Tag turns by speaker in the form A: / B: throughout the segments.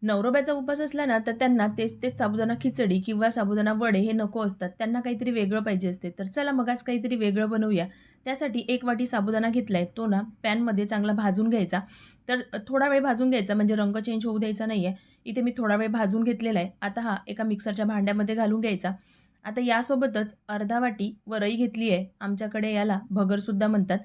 A: नवरोब्याचा उपवास असला ना, तर त्यांना तेच-तेच साबुदाणा खिचडी किंवा साबुदाणा वडे हे नको असतात. त्यांना काहीतरी वेगळं पाहिजे असते. तर चला मग आज काहीतरी वेगळं बनवूया. त्यासाठी 1 वाटी साबुदाणा घेतलाय. तो ना पॅनमध्ये चांगला भाजून घ्यायचा. तर थोडा वेळ भाजून घ्यायचा म्हणजे रंग चेंज होऊ द्यायचा नाहीये. इथे मी थोडा वेळ भाजून घेतलेला आहे. आता हा एका मिक्सरच्या भांड्यामध्ये घालून घ्यायचा. आता यासोबतच अर्धा वाटी वरई घेतली आहे. आमच्याकडे याला भगरसुद्धा म्हणतात.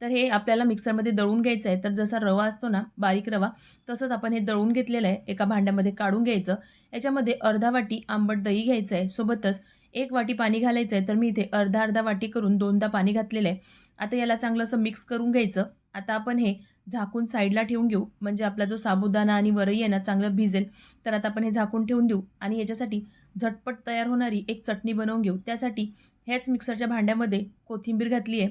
A: तर हे आपल्याला मिक्सरमध्ये दळून घ्यायचं आहे. तर जसा रवा असतो ना, बारीक रवा, तसंच आपण हे दळून घेतलेलं आहे. एका भांड्यामध्ये काढून घ्यायचं. याच्यामध्ये अर्धा वाटी आंबट दही घ्यायचं आहे. सोबतच 1 वाटी पाणी घालायचं आहे. तर मी इथे अर्धा-अर्धा वाटी करून 2दा पाणी घातलेलं आहे. आता याला चांगलं असं मिक्स करून घ्यायचं. आता आपण हे झाकून साईडला ठेवून घेऊ. म्हणजे आपला जो साबुदाणा आणि वरई आहे ना, चांगलं भिजेल. तर आता आपण हे झाकून ठेवून देऊ आणि याच्यासाठी झटपट तयार होणारी एक चटणी बनवून घेऊ. त्यासाठी ह्याच मिक्सरच्या भांड्यामध्ये कोथिंबीर घातली आहे,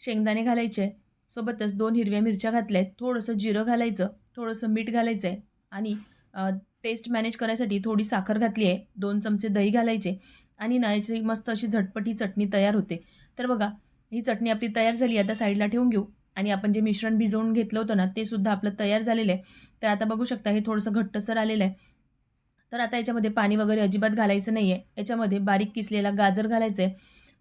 A: शेंगदाणे घालायचे, सोबतच 2 हिरव्या मिरच्या घातल्या आहेत, थोडंसं जिरं घालायचं, थोडंसं मीठ घालायचं आहे आणि टेस्ट मॅनेज करायसाठी थोडी साखर घातली आहे, 2 चमचे दही घालायचे आणि ना याची मस्त अशी झटपट ही चटणी तयार होते. तर बघा, ही चटणी आपली तयार झाली. आता साईडला ठेवून घेऊ आणि आपण जे मिश्रण भिजवून घेतलं होतं ना, ते सुद्धा आपलं तयार झालेलं आहे. तर आता बघू शकता हे थोडंसं घट्टसर आलेलं आहे. तर आता याच्यामध्ये पाणी वगैरे अजिबात घालायचं नाही आहे. याच्यामध्ये बारीक किसलेला गाजर घालायचं आहे.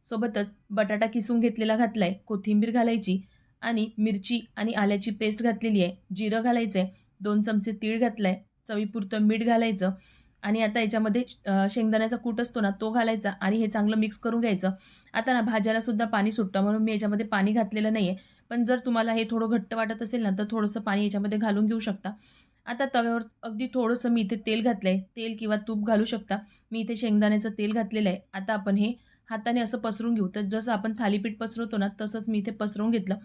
A: सोबतच बटाटा किसून घेतलेला घातला आहे, कोथिंबीर घालायची आणि मिरची आणि आल्याची पेस्ट घातलेली आहे, जिरं घालायचं आहे, 2 चमचे तीळ घातला आहे, चवीपुरतं मीठ घालायचं आणि आता याच्यामध्ये शेंगदाण्याचा कूट असतो ना, तो घालायचा आणि हे चांगलं मिक्स करून घ्यायचं. आता ना भाज्यालासुद्धा पाणी सुटतं म्हणून मी याच्यामध्ये पाणी घातलेलं नाही आहे. पण जर तुम्हाला हे थोडं घट्ट वाटत असेल ना, तर थोडंसं पाणी याच्यामध्ये घालून घेऊ शकता. आता तव्यावर अगदी थोडंसं मी इथे तेल घातलं आहे. तेल किंवा तूप घालू शकता. मी इथे शेंगदाण्याचं तेल घातलेलं आहे. आता आपण हे हाताने असं पसरून घेऊ. तर जसं आपण थालीपीठ पसरवतो ना, तसंच मी इथे पसरवून घेतलं.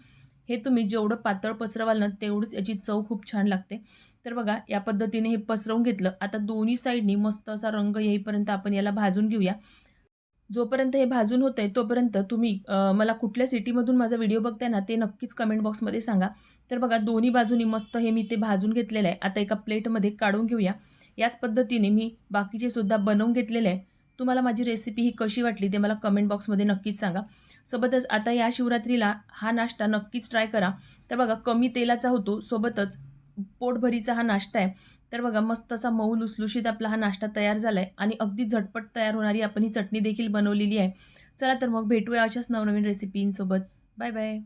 A: हे तुम्ही जेवढं पातळ पसरवाल ना, तेवढीच याची चव खूप छान लागते. तर बघा, या पद्धतीने हे पसरवून घेतलं. आता दोन्ही साइडनी मस्त असा रंग येईपर्यंत आपण याला भाजून घेऊया. जोपर्यंत हे भाजून होतंय तोपर्यंत तुम्ही मला कुठल्या सिटीमधून माझा व्हिडिओ बघताय ना, ते नक्कीच कमेंट बॉक्समध्ये सांगा. तर बघा, दोन्ही बाजूनी मस्त हे मी ते भाजून घेतलेलं आहे. आता एका प्लेटमध्ये काढून घेऊया. याच पद्धतीने मी बाकीचे सुद्धा बनवून घेतलेले आहे. तुम्हाला माझी रेसिपी ही कशी वाटली ते मला कमेंट बॉक्समध्ये नक्कीच सांगा. सोबतच आता या शिवरात्रीला हा नाश्ता नक्कीच ट्राय करा. तर बघा, कमी तेलाचा होतो, सोबतच पोटभरीचा हा नाश्ता आहे. तर बघा, मस्त असा मऊ लुसलुशीत आपला हा नाश्ता तयार झाला आहे आणि अगदी झटपट तयार होणारी आपण ही चटणी देखील बनवलेली आहे. चला तर मग भेटूया अशाच नवनवीन रेसिपींसोबत. Bye bye.